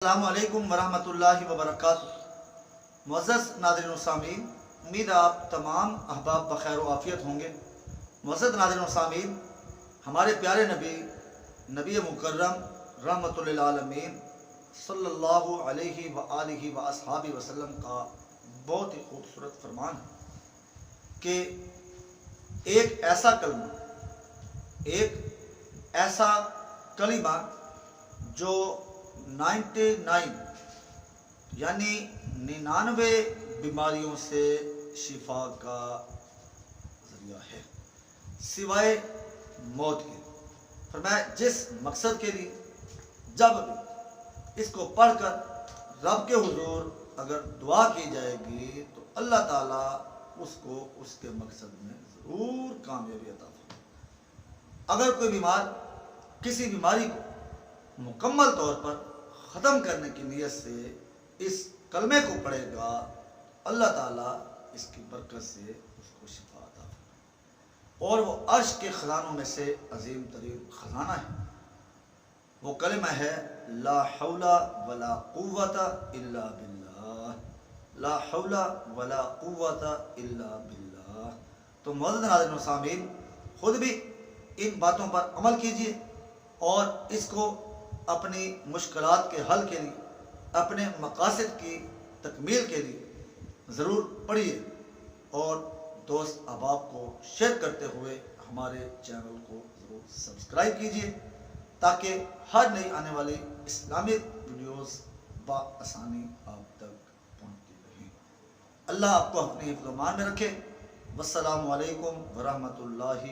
السلام علیکم ورحمۃ اللہ وبرکاتہ۔ معزز ناظرین و سامعین، امید ہے آپ تمام احباب بخیر و عافیت ہوں گے۔ معزز ناظرین و سامعین، ہمارے پیارے نبی مکرم رحمۃ للعالمین صلی اللہ علیہ وآلہ وآصحابہ وسلم کا بہت ہی خوبصورت فرمان ہے کہ ایک ایسا کلمہ جو 99 یعنی 99 بیماریوں سے شفا کا ذریعہ ہے سوائے موت کے۔ فرمایا جس مقصد کے لیے جب بھی اس کو پڑھ کر رب کے حضور اگر دعا کی جائے گی تو اللہ تعالیٰ اس کو اس کے مقصد میں ضرور کامیابی عطا فرمائے۔ اگر کوئی بیمار کسی بیماری کو مکمل طور پر ختم کرنے کی نیت سے اس کلمے کو پڑھے گا، اللہ تعالیٰ اس کی برکت سے اس کو شفا عطا فرمائے۔ اور وہ عرش کے خزانوں میں سے عظیم ترین خزانہ ہے، وہ کلمہ ہے لا حول ولا قوت الا باللہ، لا حول ولا قوت الا باللہ۔ تو معزز ناظرین و سامعین، خود بھی ان باتوں پر عمل کیجیے اور اس کو اپنی مشکلات کے حل کے لیے، اپنے مقاصد کی تکمیل کے لیے ضرور پڑھیے، اور دوست احباب کو شیئر کرتے ہوئے ہمارے چینل کو ضرور سبسکرائب کیجیے تاکہ ہر نئی آنے والی اسلامک ویڈیوز بآسانی آپ تک پہنچتی رہیں۔ اللہ آپ کو اپنے حفظ و امان میں رکھے۔ والسلام علیکم ورحمۃ اللہ